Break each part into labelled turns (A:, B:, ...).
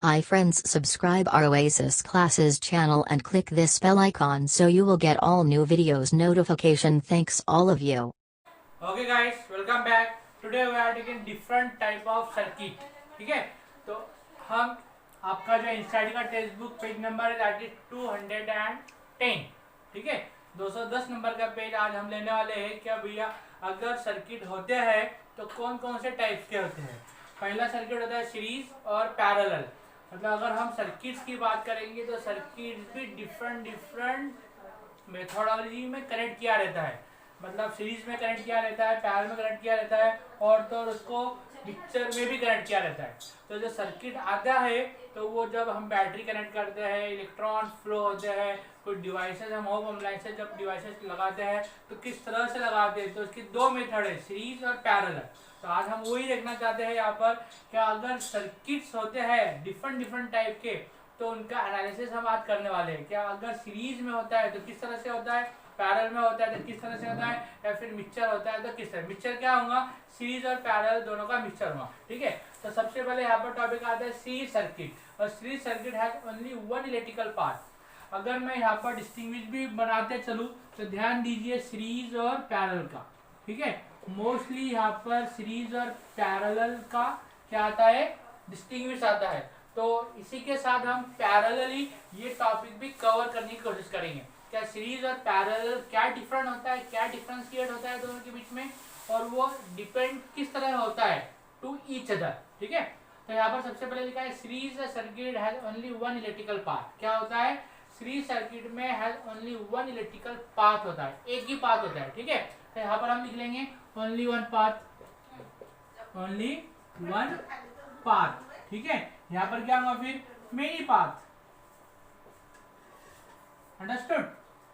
A: Hi friends, subscribe our Oasis Classes channel and click this bell icon so you will get all new videos notification. Thanks all of you.
B: Okay guys, welcome back. Today we are taking different type of circuit. ठीक है, तो हम आपका जो इंस्टाडी का text book page number है that is 210. ठीक है, 210 नंबर का पेज आज हम लेने वाले हैं। क्या भैया, अगर सर्किट होते हैं तो कौन कौन से टाइप्स के होते हैं। पहला सर्किट होता है सीरीज और पैरेलल। मतलब अगर हम सर्किट्स की बात करेंगे तो सर्किट भी डिफरेंट मेथोडोलॉजी में कनेक्ट किया रहता है। मतलब सीरीज में कनेक्ट किया रहता है, पैरेलल में कनेक्ट किया रहता है, और तो उसको मिक्सचर में भी कनेक्ट किया रहता है। तो जो सर्किट आता है तो वो जब हम बैटरी कनेक्ट करते हैं, इलेक्ट्रॉन फ्लो होते हैं, कुछ डिवाइसेस हम होम अप्लायंसेस जब डिवाइसेस लगाते हैं तो किस तरह से लगाते हैं। तो इसकी दो मेथड है, सीरीज और पैरेलल। तो आज हम वही देखना चाहते हैं यहाँ पर कि अगर सर्किट्स होते हैं डिफरेंट टाइप के तो उनका एनालिसिस हम आज करने वाले हैं। क्या अगर सीरीज में होता है तो किस तरह से होता है, पैरेलल में होता है तो किस तरह से होता है, या फिर मिक्सचर होता है तो किस तरह। मिक्सचर क्या होगा, सीरीज और पैरेलल दोनों का मिक्सचर होगा। ठीक है, तो सबसे पहले यहाँ पर टॉपिक आता है सीरीज सर्किट। और series circuit has only one electrical part. अगर मैं यहाँ पर डिस्टिंग्विश भी बनाते चलूँ तो ध्यान दीजिए सीरीज और पैरेलल का। ठीक है, मोस्टली यहाँ पर सीरीज और पैरेलल का क्या आता है, डिस्टिंग्विश आता है। तो इसी के साथ हम पैरेलली ये टॉपिक भी कवर करने की कोशिश करेंगे। क्या सीरीज और पैरेलल क्या डिफरेंट होता है, क्या डिफरेंशिएट होता है दोनों के बीच में, और वो डिपेंड किस तरह होता है टू ईच अदर। ठीक है, तो यहाँ पर सबसे पहले लिखा है series circuit has only one electrical path. क्या होता है, सीरीज सर्किट में has only one electrical path होता है, एक ही पाथ होता है। ठीक है, तो यहाँ पर हम लिख लेंगे only one path, only one path. ठीक है, यहां पर क्या होगा फिर, मेनी पाथ। अंडरस्टूड,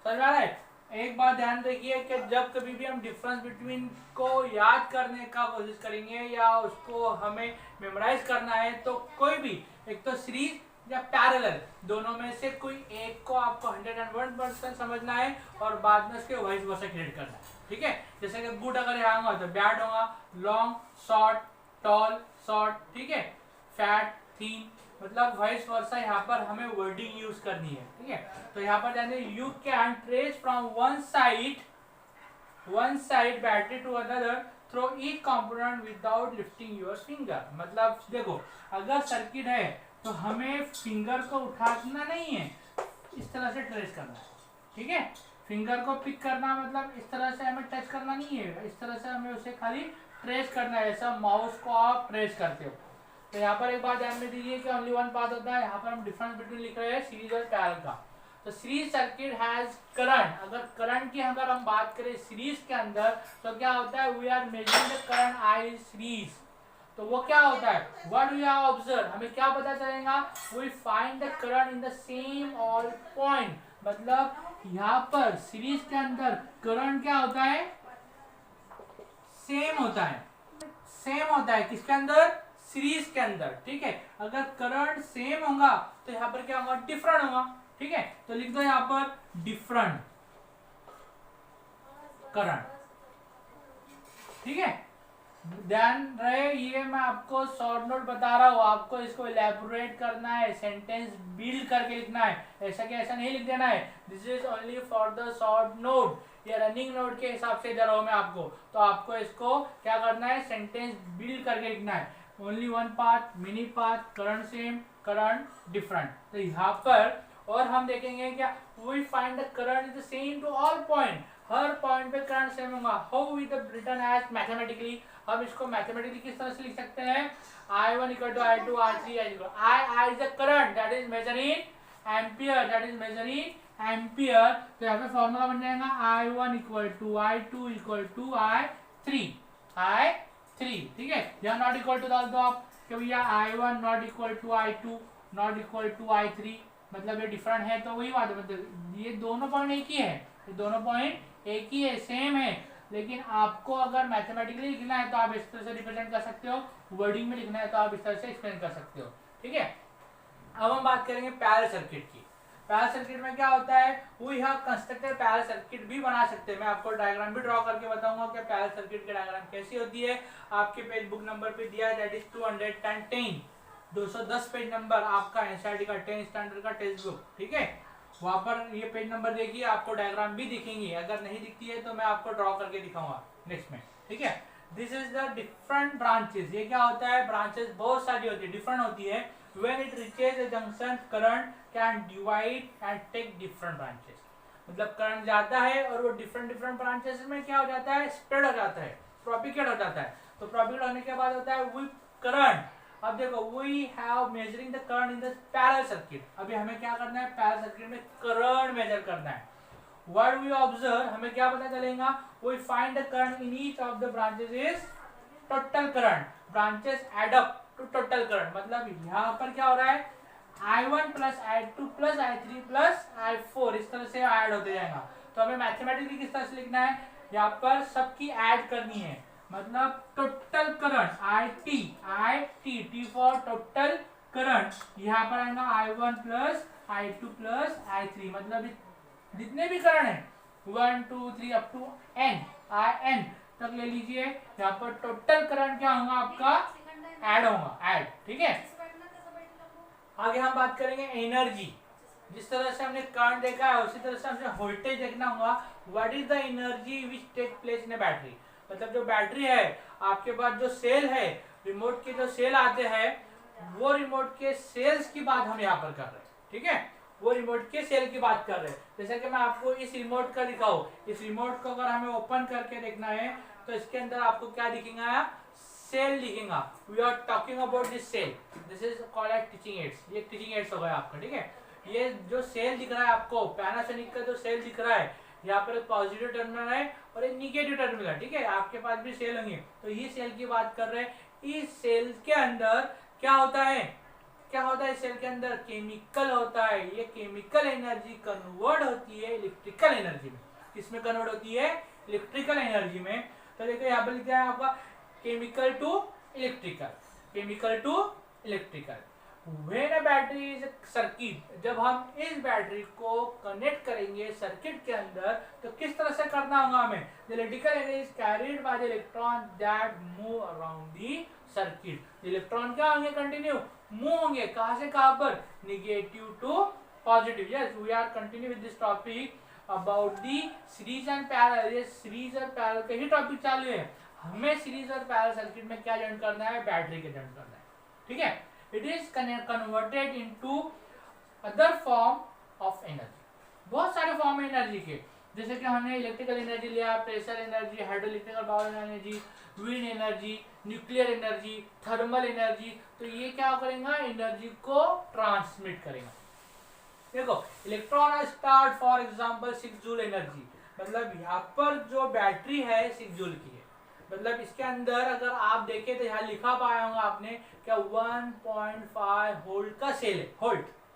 B: समझ आ रहा है। एक बात ध्यान रखिए कि जब कभी भी हम डिफरेंस बिटवीन को याद करने का कोशिश करेंगे या उसको हमें मेमोराइज करना है तो कोई भी, एक तो सीरीज या पैरेलल, दोनों में से कोई एक को आपको 101% समझना है और बाद में उसके वाइस वर्सा क्रिएट करना है। ठीक है, जैसे कि गुड अगर यहाँ होगा तो बैड होगा, लॉन्ग शॉर्ट, टॉल शॉर्ट, ठीक है, फैट थीन, मतलब वाइस वर्सा यहाँ पर हमें वर्डिंग यूज करनी है। ठीक है, तो यहाँ पर जाने you can trace from one side battery to another through each component without lifting your finger. मतलब देखो, अगर सर्किट है तो हमें फिंगर को उठाना नहीं है, इस तरह से ट्रेस करना है। ठीक है, फिंगर को पिक करना मतलब इस तरह से हमें टच करना नहीं है, इस तरह से हमें उसे खाली ट्रेस करना है, ऐसा माउस को आप ट्रेस करते हो। तो यहाँ पर एक बात ध्यान में दीजिए कि ओनली वन पाथ होता है। यहाँ पर हम डिफरेंस बिटवीन लिख रहे हैं सीरीज और पैरेलल का। तो सीरीज सर्किट हैज करंट। अगर करंट की अगर हम बात करें सीरीज के अंदर तो क्या होता है, we are measuring the current in series. तो वो क्या होता है, व्हाट वी हैव ऑब्जर्व, हमें क्या पता चलेगा, we find the current in the same all point. मतलब यहाँ पर सीरीज के अंदर करंट क्या होता है, सेम होता है। सेम होता है किसके अंदर, सीरीज के अंदर। ठीक है, अगर करंट सेम होगा तो यहाँ पर क्या होगा, डिफरेंट होगा। ठीक है, तो लिख दो यहाँ पर डिफरेंट करंट। ठीक है, ध्यान रहे, ये मैं आपको शॉर्ट नोट बता रहा हूँ, आपको इसको इलेबोरेट करना है, सेंटेंस बिल्ड करके लिखना है, ऐसा कि ऐसा नहीं लिख देना है। This is only for the short note, या रनिंग नोट के हिसाब से दे रहा हूँ मैं आपको। तो आपको इसको क्या करना है, सेंटेंस बिल्ड करके लिखना है। Only one path, many path, current same, current different. तो यहाँ पर और हम देखेंगे क्या, we find the current is the same to all point. हर पॉइंट पे करंट सेम होगा। How we the return as mathematically, हम इसको मैथमेटिकली किस तरह से लिख सकते हैं, I1 equal to I2 I3 I is the current that is measured in ampere, that is measured in ampere। तो यहाँ पे फॉर्मूला बन जाएगा I1 equal to I2 equal to I3 I3। ठीक है, यहाँ नॉट इक्वल टू डाल दो आप कि भैया I1 not equal to I2 not equal to I3, मतलब ये डिफरेंट है। तो वही बात है, मतलब ये दोनों पॉइंट एक ही है, ये दोनों पॉइंट एक ही है, सेम है। लेकिन आपको अगर मैथमेटिकली लिखना है तो आप इस तरह से रिप्रेजेंट कर सकते हो, वर्डिंग में लिखना है तो आप इस तरह से एक्सप्लेन कर सकते हो। ठीक है, अब हम बात करेंगे पैरेलल सर्किट की। पैरेलल सर्किट में क्या होता है, we have constructed parallel circuit भी बना सकते हैं। मैं आपको डायग्राम भी ड्रॉ करके बताऊंगा कि पैरेलल सर्किट की डायग्राम कैसी होती है। आपके पेज बुक नंबर पे दिया है, दैट इज 210। 210 पेज नंबर आपका एनसीईआरटी का 10 स्टैंडर्ड का टेक्स्ट बुक, ठीक है। वहां पर ये पेज नंबर देखिए, आपको डायग्राम भी दिखेंगी, अगर नहीं दिखती है तो मैं आपको ड्रॉ करके दिखाऊंगा नेक्स्ट में, ठीक है। This is the different branches. ये क्या होता है, ब्रांचेस बहुत सारी होती है, डिफरेंट होती है। When it reaches a junction, current can divide and take different branches. मतलब करंट जाता है और वो डिफरेंट डिफरेंट ब्रांचेस में क्या हो जाता है, स्प्रेड हो जाता है, प्रोपिगेट हो जाता है। तो प्रोपिगेट होने के बाद होता है विद करंट। अब देखो, we have measuring the current in the parallel circuit. अभी हमें क्या करना है, पैरेलल सर्किट में करंट मेजर करना है। व्हाट वी ऑब्जर्व, हमें क्या पता चलेगा, we find the current in each of the branches is total current. Branches add up to total current. मतलब यहाँ पर क्या हो रहा है, I1 plus I2 plus I3 plus I4 इस तरह से ऐड होते जाएगा। तो हमें मैथमेटिकली किस तरह से लिखना है, यहाँ पर सबकी ऐड करनी है। मतलब total current I T for total current, यहाँ पर आएगा I1 plus I2 plus I3। मतलब जितने भी करंट है 1 2 3 अप टू n IN तक ले लीजिए। यहाँ पर टोटल करंट क्या होगा आपका, ऐड होगा, ऐड, ठीक है। आगे हम बात करेंगे एनर्जी। जिस तरह से हमने करंट देखा है उसी तरह से हमें वोल्टेज देखना होगा। What is the energy which take place in battery. मतलब जो बैटरी है, आपके पास जो सेल है, रिमोट के जो सेल आते हैं, वो रिमोट के सेल्स की बात हम यहाँ पर कर रहे हैं, ठीक है। वो रिमोट के सेल की बात कर रहे हैं। जैसे कि मैं आपको इस रिमोट का दिखाऊं, इस रिमोट को अगर हमें ओपन करके देखना है तो इसके अंदर आपको क्या दिखेगा, सेल दिखेगा। We are talking about this cell, this is called as teaching aids. ये टीचिंग एड्स होगा आपका, ठीक है। ये जो सेल दिख रहा है आपको, पैनासोनिक का जो सेल दिख रहा है, यहाँ पर एक पॉजिटिव टर्मिनल है और एक निगेटिव टर्मिनल है, ठीक है। आपके पास भी सेल होंगे, तो ये सेल की बात कर रहे हैं। इस सेल के अंदर क्या होता है, क्या होता है, सेल के अंदर केमिकल होता है। ये केमिकल एनर्जी कन्वर्ट होती है इलेक्ट्रिकल एनर्जी में। किसमें कन्वर्ट होती है, इलेक्ट्रिकल एनर्जी में। तो देखो यहाँ पर लिखा है आपका chemical to electrical, chemical to electrical. When a battery is circuit, जब हम इस बैटरी को कनेक्ट करेंगे सर्किट के अंदर तो किस तरह से करना होगा हमें, the electrical energy is carried by the electron that move around the circuit. Electron क्या होंगे, कंटिन्यू मूव होंगे, कहां से कहां पर, negative to positive. Yes, we are continue with this topic about the series and parallel. ये series और parallel के ही टॉपिक चालू है। हमें सीरीज और पैरेलल सर्किट में क्या जॉइन करना है, बैटरी के जॉइन करना है, ठीक है। It is converted into other form of energy. बहुत सारे फॉर्म है एनर्जी के, जैसे कि हमने इलेक्ट्रिकल एनर्जी लिया, pressure energy, hydroelectrical power energy, wind energy, nuclear energy, thermal energy. तो ये क्या करेगा, एनर्जी को ट्रांसमिट करेगा। देखो, electron start for example 6 joule energy. मतलब यहाँ पर जो बैटरी है 6 जूल की है। मतलब इसके अंदर अगर आप देखें तो यहाँ लिखा पाया होगा आपने क्या, 1.5 वोल्ट का सेल है।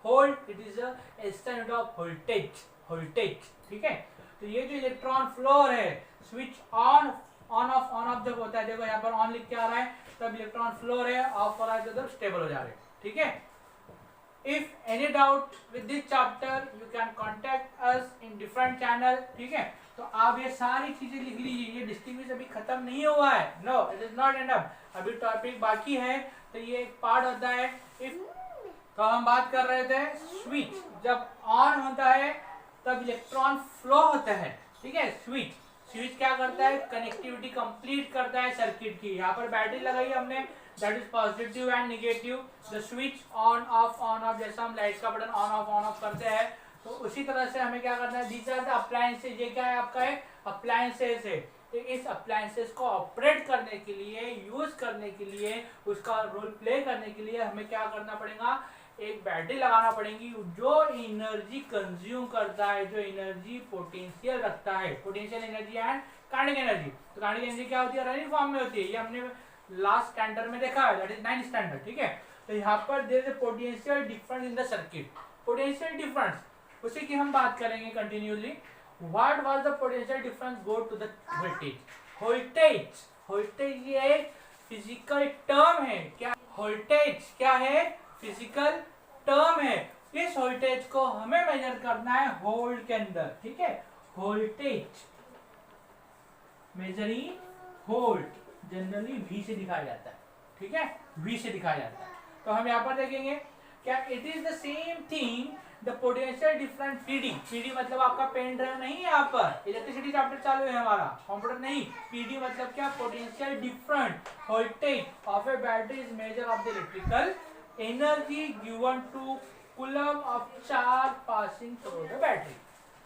B: Volt it is a unit of voltage, voltage, ठीक है। तो ये जो इलेक्ट्रॉन फ्लो है, स्विच ऑन ऑफ जब होता है, देखो यहाँ पर ऑन लिख के आ रहा है, तब इलेक्ट्रॉन फ्लो है, ऑफ हो रहा है तो स्टेबल हो जा रहे हैं, ठीक है। If any doubt with this chapter, you can contact us in different channel, ठीक है। तो आप ये सारी चीजें लिख लीजिए। ये डिस्टिंग्विश अभी खत्म नहीं हुआ है, no it is not end up, अभी टॉपिक बाकी है। तो ये एक पार्ट होता है। तो हम बात कर रहे थे स्विच जब ऑन होता है तब इलेक्ट्रॉन फ्लो होता है, ठीक है। स्विच क्या करता है, कनेक्टिविटी कंप्लीट करता है सर्किट की। यहाँ पर बैटरी लगाई हमने, that is positive and negative. The switch on of जैसा हम लाइट का बटन ऑन ऑफ करते हैं, तो उसी तरह से हमें क्या करना है, दीज आर द अप्लायंसेस। ये क्या है आपका, है अप्लायंसेस है। तो इस अप्लायंसेस को ऑपरेट करने के लिए, यूज करने के लिए, उसका रोल प्ले करने के लिए हमें क्या करना पड़ेगा, एक बैटरी लगाना पड़ेगी जो एनर्जी कंज्यूम करता है, जो एनर्जी पोटेंशियल रखता है, potential energy and kinetic energy. तो काइनेटिक एनर्जी क्या होती है, रनिंग फॉर्म में होती है। ये हमने लास्ट स्टैंडर्ड में देखा है, दैट इज 9th स्टैंडर्ड, ठीक है। तो यहाँ पर there is a potential difference in the circuit, potential difference, उसी की हम बात करेंगे continuously. What was the potential difference go to the voltage. Voltage ये एक फिजिकल टर्म है। क्या वोल्टेज क्या है, फिजिकल टर्म है। इस वोल्टेज को हमें मेजर करना है वोल्ट के अंदर, ठीक है। Voltage measuring volt generally V से दिखाया जाता है, ठीक है, V से दिखाया जाता है। तो हम यहाँ पर देखेंगे क्या it is the same thing the potential different PD मतलब आपका पेन ड्राइव नहीं है, यहाँ पर इलेक्ट्रिसिटी चैप्टर चालू है हमारा, कंप्यूटर नहीं। पीडी मतलब क्या, potential different voltage of A battery is measure of the electrical energy given to coulomb of charge passing through the battery.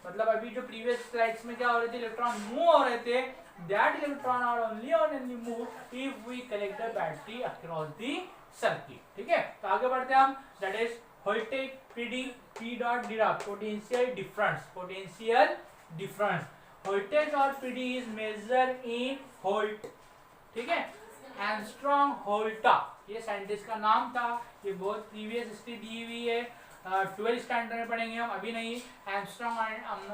B: मतलब अभी जो प्रीवियस स्लाइड्स में क्या हो रहे थे, इलेक्ट्रॉन मूव हो रहे थे, that electron are only move if we collect the battery across the circuit. ठीक है, तो आगे बढ़ते हैं हम, that is voltage PD P dot डिराफ पोटेंशियल डिफरेंस वोल्टेज और PD is measure in volt. ठीक है, एंगस्ट्रॉम वोल्टा ये साइंटिस्ट का नाम था, ये बहुत प्रीवियस हिस्ट्री दी हुई है, 12th स्टैंडर्ड में पढ़ेंगे हम, अभी नहीं। एंगस्ट्रॉम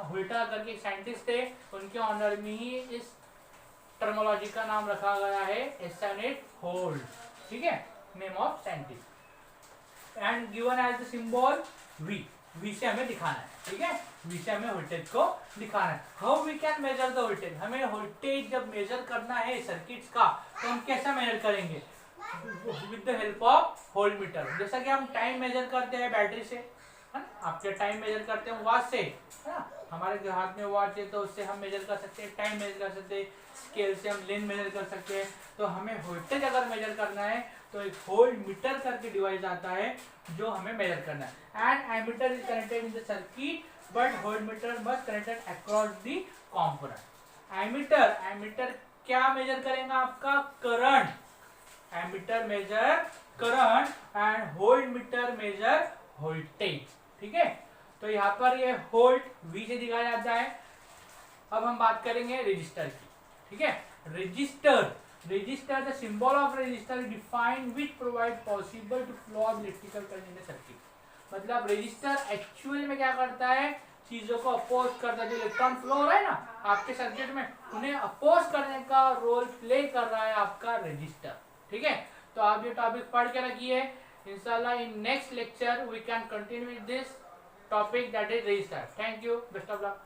B: वोल्टा करके एक साइंटिस्ट थे, उनके ऑनर में ही इस टर्मोलॉजी का नाम रखा गया है एस्टेनेट होल्ड। ठीक है, name of scientist and given as the symbol V. V से हमें दिखाना है, ठीक है, वी से हमें वोल्टेज को दिखाना है। How we can measure the voltage, हमें वोल्टेज जब मेजर करना है सर्किट्स का तो हम कैसा मेजर करेंगे, with the help of voltmeter. जैसा कि हम टाइम मेजर करते हैं बैटरी से, है ना, आपके टाइम मेजर करते हैं वॉच से, है ना, हमारे हाथ में वॉच है तो उससे हम मेजर कर सकते हैं, टाइम मेजर कर सकते हैं, स्केल से हम लेंथ मेजर कर सकते हैं। तो हमें वोल्टेज अगर मेजर करना है तो एक वोल्ट मीटर करके डिवाइस आता है जो हमें मेजर करना है। And ammeter is connected in the circuit but voltmeter must connected across the component. Ammeter क्या मेजर करेगा, आपका current. Ammeter measure current and voltmeter measure voltage. ठीक है, तो यहाँ पर ये वोल्ट वी से दिखाया जाता है। अब हम बात करेंगे रजिस्टर की। ठीक है, resistor the symbol of resistor defined which provide possible to flow of electrical current in the circuit. मतलब रजिस्टर एक्चुअल में क्या करता है, चीजों को अपोज करता है। जो इलेक्ट्रॉन फ्लो हो रहा है ना आपके सर्किट में, उन्हें अपोज करने का रोल प्ले कर रहा है आपका रजिस्टर। ठीक है, तो आप ये टॉपिक पढ़ के रखिए, इंशाल्लाह in next lecture we can continue with this topic that is register. Thank you, best of luck.